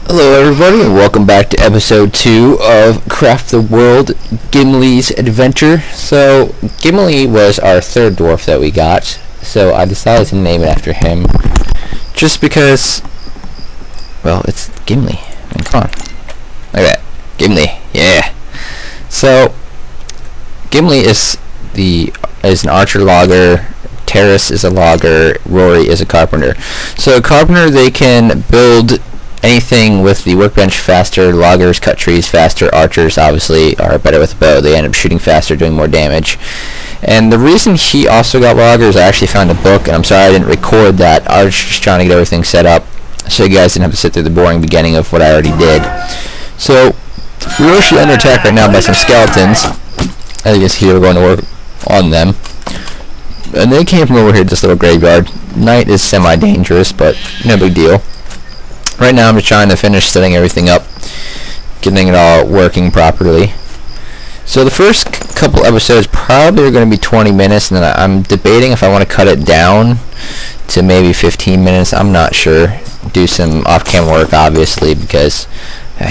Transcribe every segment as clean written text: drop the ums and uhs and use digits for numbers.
Hello everybody and welcome back to episode 2 of Craft the World Gimli's Adventure. So Gimli was our third dwarf that we got, so I decided to name it after him just because, well, it's Gimli. I mean, come on. Look at that. Gimli. Yeah. So Gimli is an archer logger, Terrace is a logger, Rory is a carpenter. So a carpenter, they can build anything with the workbench faster. Loggers cut trees faster. Archers obviously are better with the bow. They end up shooting faster, doing more damage. And the reason he also got loggers, I actually found a book, and I'm sorry I didn't record that. I was just trying to get everything set up so you guys didn't have to sit through the boring beginning of what I already did. So we're actually under attack right now by some skeletons. As you can see, we're going to work on them. And they came from over here to this little graveyard. Night is semi-dangerous, but no big deal. Right now I'm just trying to finish setting everything up, getting it all working properly. So the first couple episodes probably are going to be 20 minutes, and then I'm debating if I want to cut it down to maybe 15 minutes. I'm not sure. Do some off-cam work, obviously, because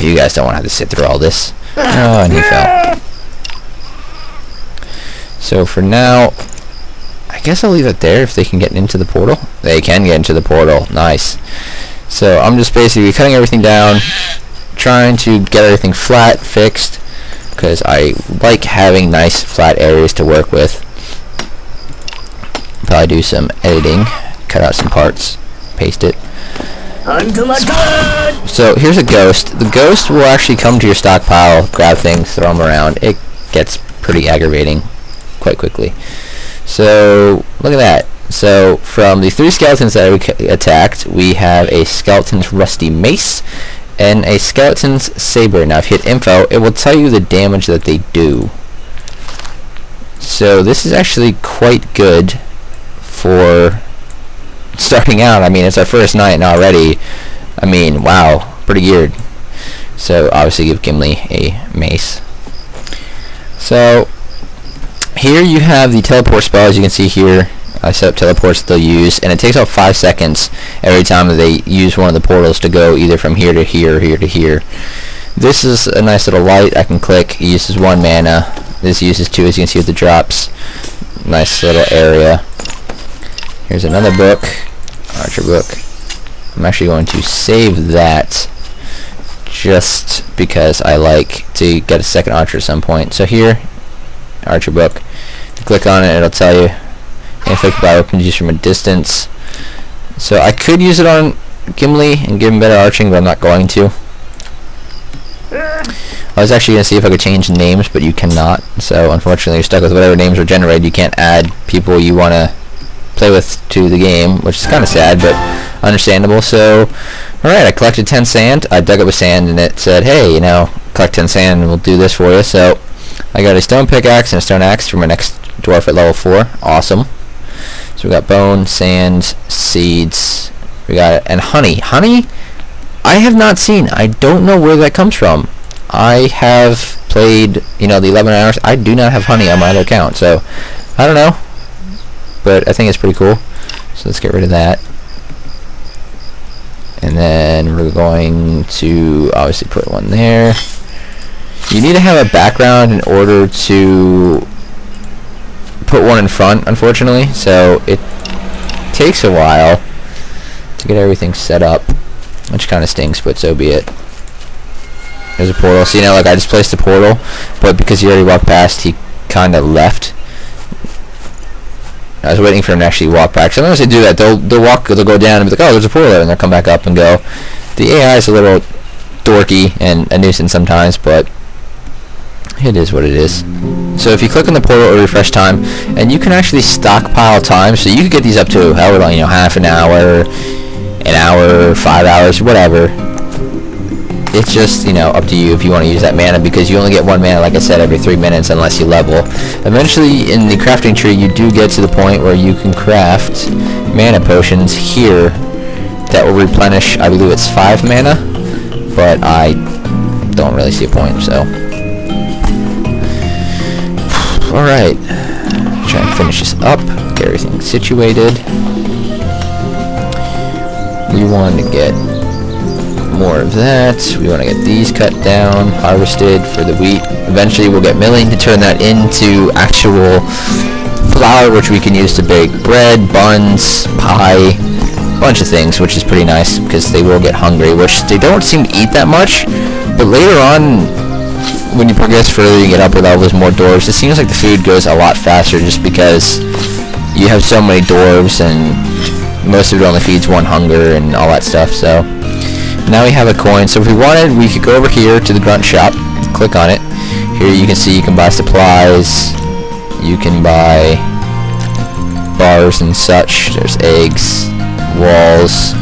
you guys don't want to have to sit through all this. Oh, and he fell. So for now, I guess I'll leave it there if they can get into the portal. They can get into the portal. Nice. So I'm just basically cutting everything down, trying to get everything flat, fixed, because I like having nice flat areas to work with. Probably do some editing, cut out some parts, paste it. So here's a ghost. The ghost will actually come to your stockpile, grab things, throw them around. It gets pretty aggravating quite quickly. So look at that. So from the 3 skeletons that we attacked, we have a skeleton's rusty mace and a skeleton's saber. Now if you hit info, it will tell you the damage that they do. So this is actually quite good for starting out. I mean, it's our first night and already, I mean, wow, pretty geared. So obviously give Gimli a mace. So here you have the teleport spell. As you can see here, I set up teleports they'll use, and it takes about 5 seconds every time that they use one of the portals to go either from here to here or here to here. This is a nice little light I can click. It uses 1 mana. This uses 2, as you can see with the drops. Nice little area. Here's another book, Archer book. I'm actually going to save that just because I like to get a second archer at some point. So here, Archer book. You click on it, it'll tell you inflicted by weapons used from a distance. So I could use it on Gimli and give him better arching, but I'm not going to. I was actually going to see if I could change names, but you cannot. So unfortunately you're stuck with whatever names were generated. You can't add people you want to play with to the game, which is kind of sad, but understandable. So alright, I collected 10 sand. I dug up a sand and it said, hey, you know, collect 10 sand and we'll do this for you. So I got a stone pickaxe and a stone axe for my next dwarf at level 4. Awesome. So we got bone, sand, seeds, we got it, and honey. Honey, I have not seen. I don't know where that comes from. I have played, you know, the 11 hours. I do not have honey on my other account, so I don't know. But I think it's pretty cool. So let's get rid of that. And then we're going to obviously put one there. You need to have a background in order to put one in front, unfortunately, so it takes a while to get everything set up, which kind of stinks, but so be it. There's a portal. So, you know, like I just placed a portal, but because he already walked past, he kind of left. I was waiting for him to actually walk back. Sometimes they do that. They'll go down and be like, oh, there's a portal there, and they'll come back up and go. The AI is a little dorky and a nuisance sometimes, but it is what it is. So if you click on the portal, it'll refresh time, and you can actually stockpile time. So you could get these up to however long, you know, half an hour, 5 hours, whatever. It's just, you know, up to you if you want to use that mana, because you only get 1 mana, like I said, every 3 minutes unless you level. Eventually, in the crafting tree, you do get to the point where you can craft mana potions here that will replenish, I believe it's 5 mana, but I don't really see a point, so. Alright, try and finish this up, get everything situated. We want to get more of that. We want to get these cut down, harvested for the wheat. Eventually we'll get milling to turn that into actual flour, which we can use to bake bread, buns, pie, a bunch of things, which is pretty nice because they will get hungry, which they don't seem to eat that much. But later on, when you progress further, you get upper levels, more dwarves, it seems like the food goes a lot faster just because you have so many dwarves and most of it only feeds one hunger and all that stuff. So now we have a coin. So if we wanted, we could go over here to the grunt shop, click on it. Here you can see you can buy supplies, you can buy bars and such. There's eggs, walls,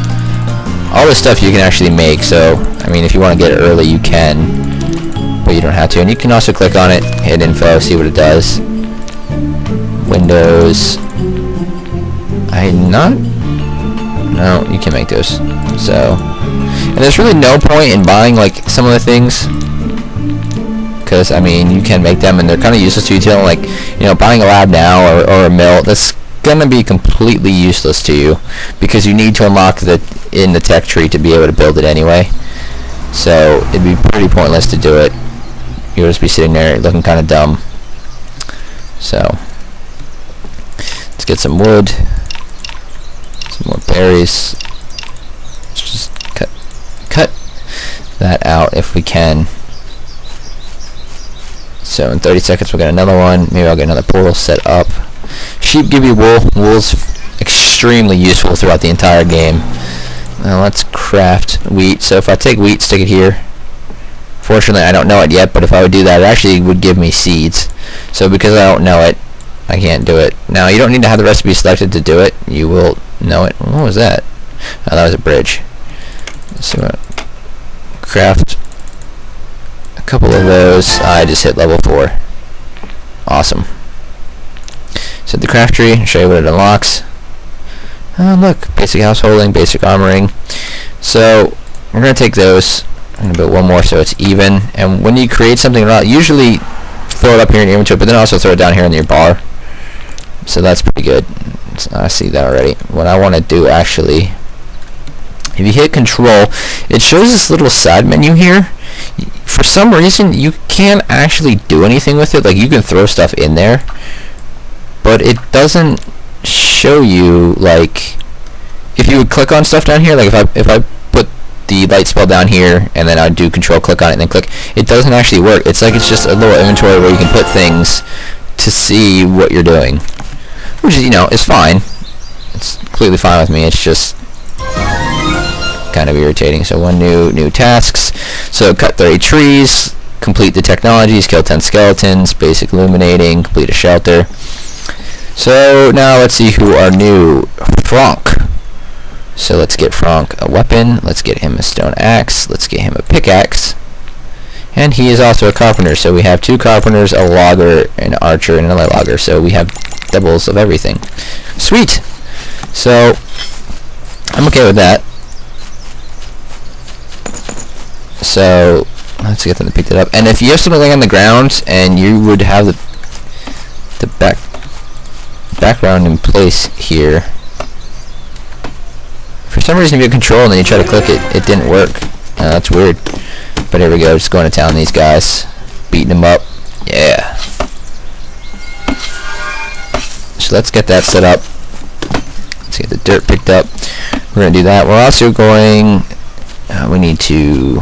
all this stuff you can actually make. So I mean, if you want to get it early, you can, but you don't have to. And you can also click on it, hit info, see what it does. Windows. No, you can make those. So, and there's really no point in buying like some of the things, because I mean you can make them and they're kind of useless to you too. Like, you know, buying a lab now or a mill, that's gonna be completely useless to you because you need to unlock in the tech tree to be able to build it anyway. So it'd be pretty pointless to do it. You'll just be sitting there looking kind of dumb. So let's get some wood, some more berries. Let's just cut that out if we can. So in 30 seconds we'll get another one. Maybe I'll get another portal set up. Sheep give you wool. Wool's extremely useful throughout the entire game. Now let's craft wheat. So if I take wheat, stick it here. Fortunately I don't know it yet, but if I would do that, it actually would give me seeds. So because I don't know it, I can't do it. Now you don't need to have the recipe selected to do it. You will know it. What was that? Oh, that was a bridge. So craft a couple of those. I just hit level 4. Awesome. So the craft tree, I'll show you what it unlocks. Look, basic householding, basic armoring. So we're gonna take those. I'm gonna build one more so it's even. And when you create something, usually throw it up here in your inventory, but then also throw it down here in your bar. So that's pretty good. I see that already. What I want to do actually, if you hit control, it shows this little side menu here. For some reason you can't actually do anything with it. Like, you can throw stuff in there, but it doesn't show you, like, if you would click on stuff down here, like if I put the light spell down here and then I do control click on it and then click, it doesn't actually work. It's like it's just a little inventory where you can put things to see what you're doing, which is, you know, is fine. It's completely fine with me. It's just kind of irritating. So one new tasks. So cut 30 trees, complete the technologies, kill 10 skeletons, basic illuminating, complete a shelter. So now let's see who are new. Frank. So let's get Frank a weapon. Let's get him a stone axe. Let's get him a pickaxe. And he is also a carpenter. So we have 2 carpenters, a logger, an archer, and another logger. So we have doubles of everything. Sweet. So I'm okay with that. So let's get them to pick it up. And if you have something laying on the ground and you would have the background in place here, for some reason if you control and then you try to click it, it didn't work. That's weird. But here we go, just going to town on these guys, beating them up. Yeah. So let's get that set up. Let's get the dirt picked up. We're going to do that. We're also going, we need to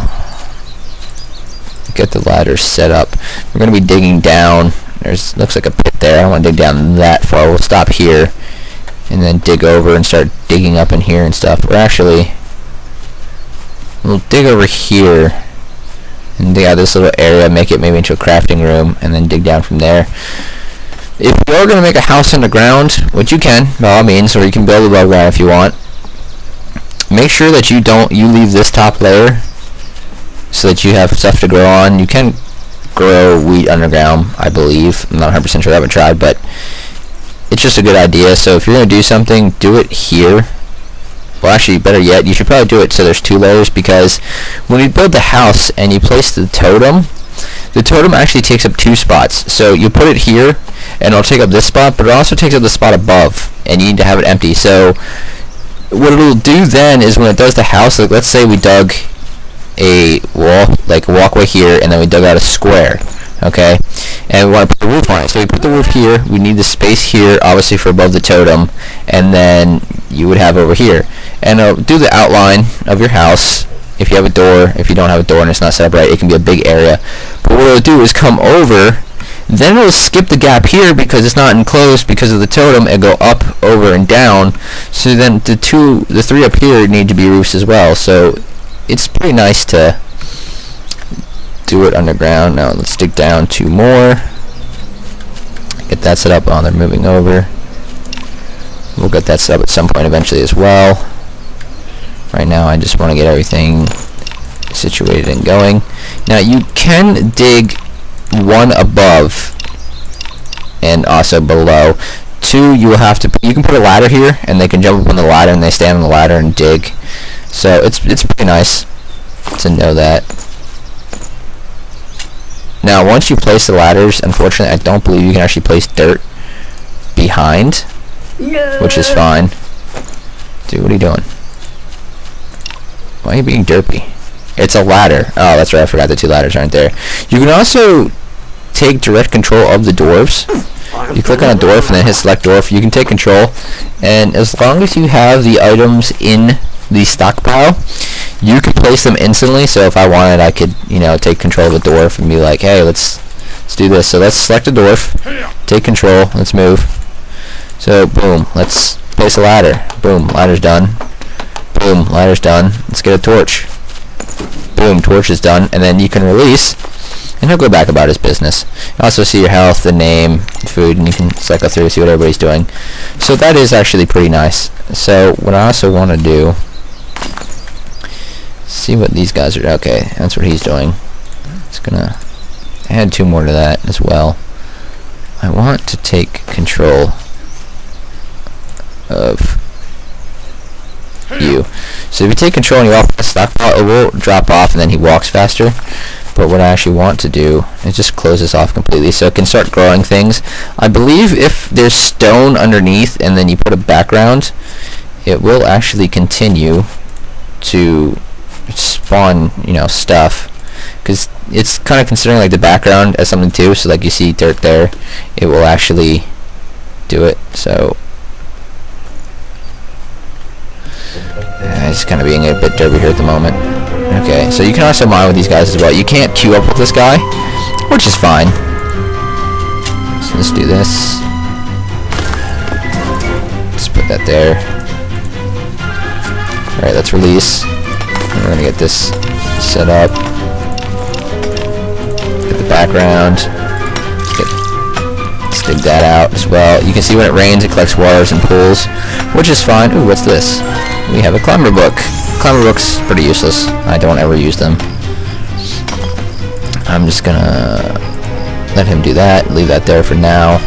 get the ladder set up. We're going to be digging down. There's, looks like a pit there. I don't want to dig down that far. We'll stop here and then dig over and start digging up in here and stuff. We'll dig over here and dig out this little area, make it maybe into a crafting room, and then dig down from there. If you're going to make a house underground, which you can, by all means, or you can build above ground if you want, make sure that you leave this top layer so that you have stuff to grow on. You can grow wheat underground, I believe. I'm not 100% sure, I haven't tried, but it's just a good idea. So if you're going to do something, do it here. Well, actually, better yet, you should probably do it so there's 2 layers, because when you build the house and you place the totem actually takes up 2 spots. So you put it here and it'll take up this spot, but it also takes up the spot above, and you need to have it empty. So what it'll do then is when it does the house, like let's say we dug a wall, like a walkway here, and then we dug out a square. Okay, and we want to put the roof on it. So we put the roof here. We need the space here, obviously, for above the totem, and then you would have over here. And do the outline of your house. If you have a door, if you don't have a door and it's not set up right, it can be a big area. But what it'll do is come over, then it'll skip the gap here because it's not enclosed because of the totem, and go up, over, and down. So then the three up here need to be roofs as well. So it's pretty nice to do it underground. Now let's dig down 2 more. Get that set up. Oh, they're moving over. We'll get that set up at some point eventually as well. Right now I just want to get everything situated and going. Now you can dig 1 above and also below. 2, you will have to. You can put a ladder here, and they can jump up on the ladder, and they stand on the ladder and dig. So it's pretty nice to know that. Now, once you place the ladders, unfortunately, I don't believe you can actually place dirt behind, which is fine. Dude, what are you doing? Why are you being derpy? It's a ladder. Oh, that's right. I forgot the 2 ladders aren't there. You can also take direct control of the dwarves. You click on a dwarf and then hit select dwarf. You can take control, and as long as you have the items in the stockpile, you can place them instantly. So if I wanted, I could, take control of the dwarf and be like, hey, let's do this. So let's select a dwarf, take control, let's move. So boom, let's place a ladder. Boom, ladder's done. Boom, ladder's done. Let's get a torch. Boom, torch is done, and then you can release, and he'll go back about his business. You also see your health, the name, food, and you can cycle through, see what everybody's doing. So that is actually pretty nice. So what I also want to do, see what these guys are. Okay, that's what he's doing. It's gonna add 2 more to that as well. I want to take control of you. So if you take control and you walk the stockpile, it will drop off and then he walks faster. But what I actually want to do is just close this off completely so it can start growing things. I believe if there's stone underneath and then you put a background, it will actually continue to spawn, stuff. Because it's kind of considering like the background as something too. So like you see dirt there, it will actually do it. So it's kind of being a bit derpy here at the moment. Okay, so you can also mine with these guys as well. You can't queue up with this guy, which is fine. So let's do this. Let's put that there. Alright, let's release. And we're gonna get this set up. Get the background. Let's dig that out as well. You can see when it rains, it collects waters and pools, which is fine. Ooh, what's this? We have a climber book. Climber book's pretty useless. I don't ever use them. I'm just gonna let him do that. Leave that there for now.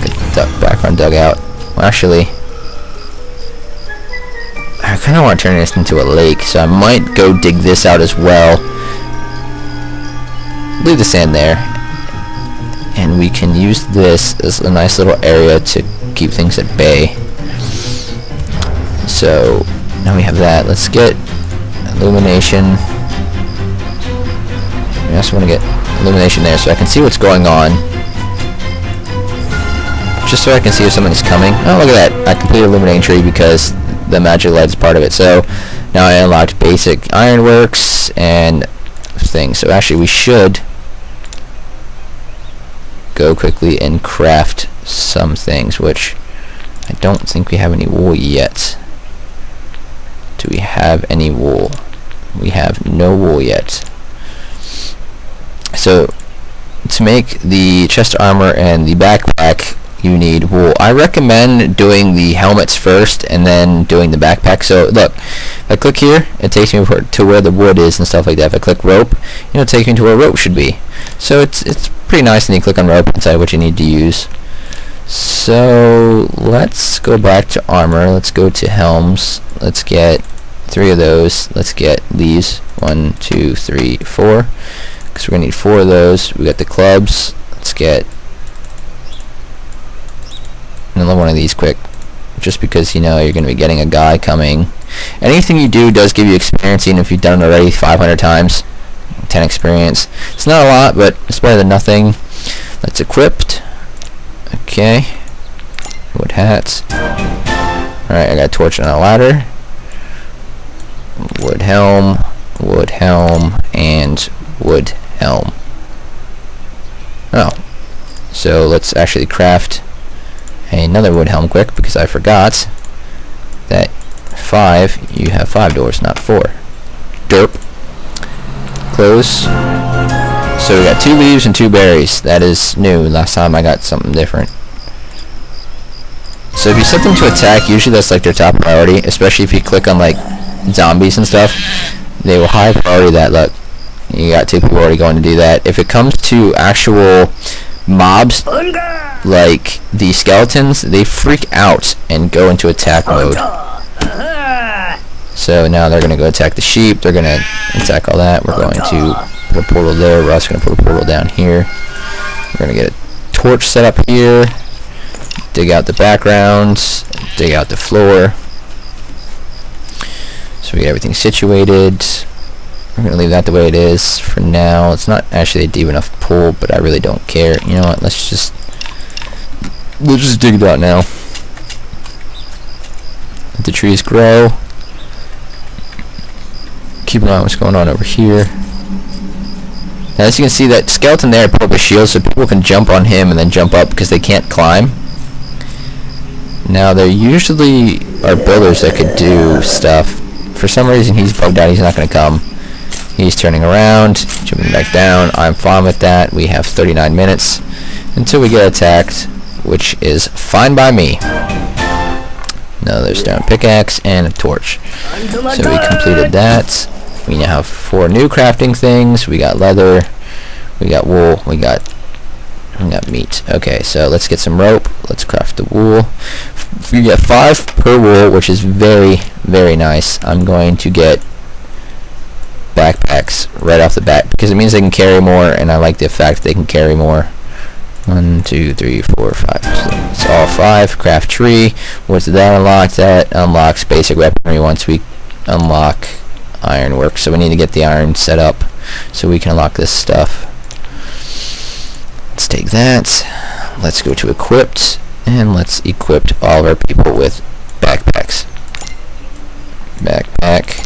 Get the background dug out. Well, actually, I kind of want to turn this into a lake, so I might go dig this out as well. Leave the sand there. And we can use this as a nice little area to keep things at bay. So now we have that. Let's get illumination. I also want to get illumination there so I can see what's going on. Just so I can see if somebody's coming. Oh, look at that. I completed illuminating tree because the magic light is part of it. So now I unlocked basic ironworks and things. So actually we should go quickly and craft some things, which I don't think we have any wool yet. Do we have any wool? We have no wool yet. So to make the chest armor and the backpack, you need wool. I recommend doing the helmets first and then doing the backpack. So look, if I click here, it takes me to where the wood is and stuff like that. If I click rope, it'll take me to where rope should be. So it's pretty nice, and you click on rope and decide what you need to use. So let's go back to armor. Let's go to helms. Let's get 3 of those. Let's get these 1, 2, 3, 4, because we're gonna need 4 of those. We got the clubs. Let's get another one of these quick. just because you know you're going to be getting a guy coming. Anything you do does give you experience, even if you've done it already 500 times. 10 experience. It's not a lot, but it's better than nothing. That's equipped. Okay. Wood hats. Alright, I got a torch and a ladder. Wood helm, and wood helm. Oh. So let's actually craft another wood helm quick, because I forgot that 5, you have 5 doors, not 4. Derp. Close. So we got 2 leaves and 2 berries. That is new. Last time I got something different. So if you set them to attack, usually that's like their top priority, especially if you click on like zombies and stuff. They will high priority that. Look, you got 2 people already going to do that. If it comes to actual mobs, like the skeletons, they freak out and go into attack mode. So now they're going to go attack the sheep. They're going to attack all that. We're going to put a portal there. We're also going to put a portal down here. We're going to get a torch set up here. Dig out the backgrounds. Dig out the floor. So we get everything situated. We're going to leave that the way it is for now. It's not actually a deep enough pool, but I really don't care. You know what? We'll just dig it out now. Let the trees grow. Keep an eye on what's going on over here. Now, as you can see, that skeleton there put up a shield so people can jump on him and then jump up because they can't climb. Now, there usually are builders that could do stuff. For some reason, he's bugged out. He's not going to come. He's turning around, jumping back down. I'm fine with that. We have 39 minutes until we get attacked, which is fine by me. Another stone pickaxe and a torch. So we completed that. We now have 4 new crafting things. We got leather, we got wool, we got meat. Okay, so let's get some rope. Let's craft the wool. We get 5 per wool, which is very, very nice. I'm going to get backpacks right off the bat because it means they can carry more, and I like the fact that they can carry more. 1, 2, 3, 4, 5. So it's all 5. Craft tree. What's that unlock? That unlocks basic weaponry once we unlock ironwork. So we need to get the iron set up so we can unlock this stuff. Let's take that. Let's go to equipped, and let's equip all of our people with backpacks. Backpack.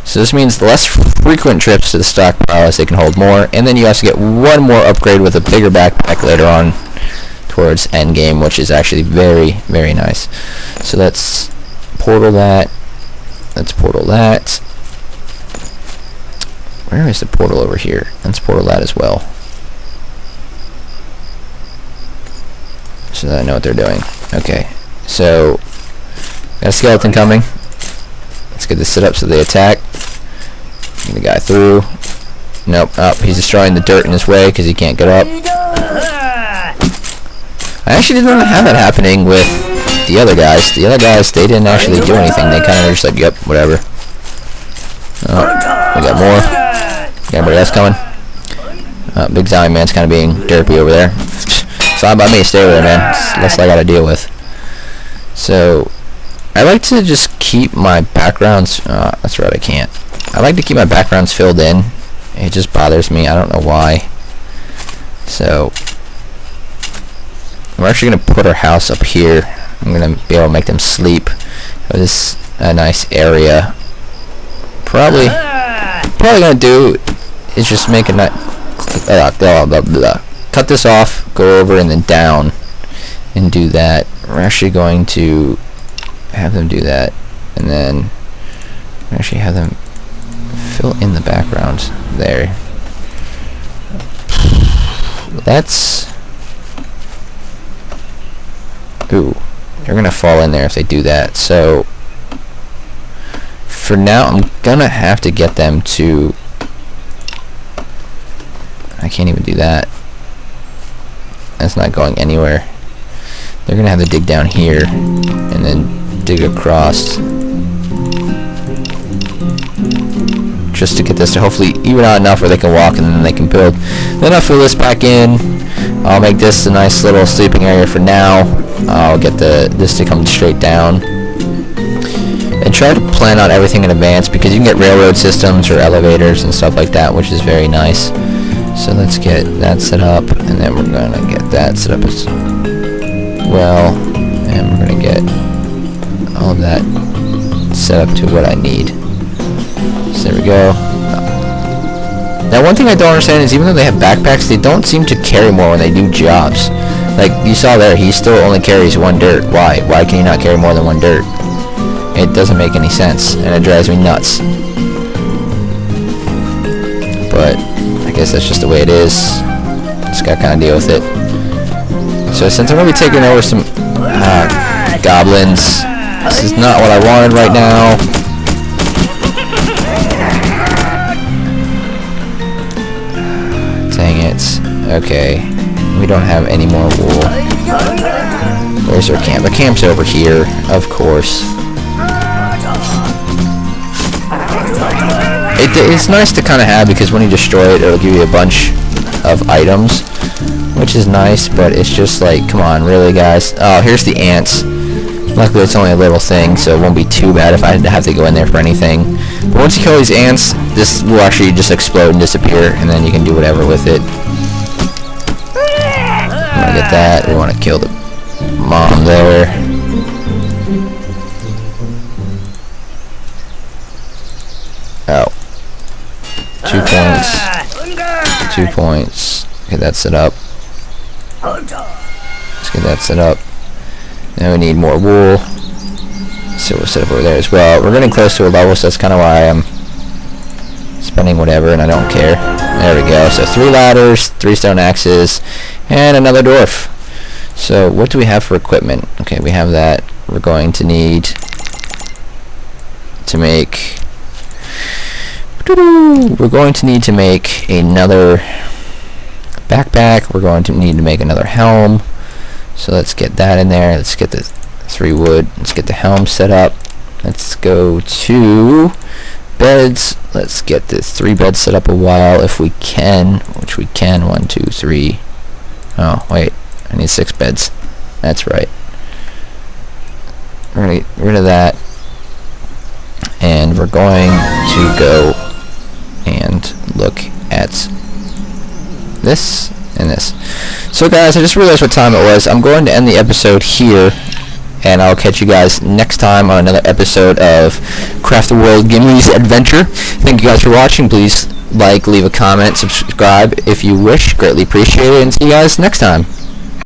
So this means less frequent trips to the stockpile as they can hold more, and then you also get 1 more upgrade with a bigger backpack later on towards end game, which is actually very, very nice. So let's portal that. Let's portal that. Where is the portal over here? Let's portal that as well, so that I know what they're doing. Okay, so got a skeleton coming. Let's get this set up so they attack. Get the guy through. Nope. Oh, he's destroying the dirt in his way because he can't get up. I actually didn't have that happening with the other guys. The other guys, they didn't actually do anything. They kind of just like, yep, whatever. Oh, we got more. Got anybody else coming? Big zombie man's kind of being derpy over there. It's fine by me. Stay over there, man. It's less I got to deal with. So I like to just keep my backgrounds. That's right, I can't. I like to keep my backgrounds filled in. It just bothers me. I don't know why. So we're actually gonna put our house up here. I'm gonna be able to make them sleep. This is a nice area. Probably gonna do is just make a cut this off, go over and then down, and do that. We're actually going to have them do that, and then actually have them fill in the background there. That's ooh, they're gonna fall in there if they do that. So for now, I'm gonna have to get them to. I can't even do that. That's not going anywhere. They're gonna have to dig down here and then dig across just to get this to hopefully even out enough where they can walk and then they can build. Then I'll fill this back in. I'll make this a nice little sleeping area for now. I'll get this to come straight down. And try to plan out everything in advance, because you can get railroad systems or elevators and stuff like that, which is very nice. So let's get that set up, and then we're gonna get that set up as well, and we're gonna get all of that set up to what I need. So there we go. Now one thing I don't understand is, even though they have backpacks, they don't seem to carry more when they do jobs. Like you saw there, he still only carries 1 dirt. Why? Why can he not carry more than 1 dirt? It doesn't make any sense, and it drives me nuts. But I guess that's just the way it is. Just gotta kind of deal with it. So since I'm gonna be taking over some goblins, this is not what I wanted right now. Dang it. Okay, we don't have any more wool. Where's our camp? The camp's over here, of course. It's nice to kind of have, because when you destroy it, it'll give you a bunch of items, which is nice, but it's just like, come on, really, guys? Oh, here's the ants. Luckily, it's only a little thing, so it won't be too bad if I have to go in there for anything. But once you kill these ants, this will actually just explode and disappear, and then you can do whatever with it. I want to get that. We want to kill the mom there. Oh. 2 points. 2 points. Get that set up. Let's get that set up. Now we need more wool. So we'll set up over there as well. We're getting close to a level, so that's kind of why I'm spending whatever, and I don't care. There we go. So 3 ladders, 3 stone axes, and another dwarf. So what do we have for equipment? Okay, we have that. We're going to need to make... We're going to need to make another backpack. We're going to need to make another helm. So let's get that in there. Let's get the 3 wood. Let's get the helm set up. Let's go to beds. Let's get the 3 beds set up a while if we can, which we can. 1, 2, 3. Oh, wait. I need 6 beds. That's right. We're going to get rid of that. And we're going to go and look at this and this. So guys, I just realized what time it was. I'm going to end the episode here, and I'll catch you guys next time on another episode of Craft the World Gimli's Adventure. Thank you guys for watching. Please like, leave a comment, subscribe if you wish. Greatly appreciate it, and see you guys next time.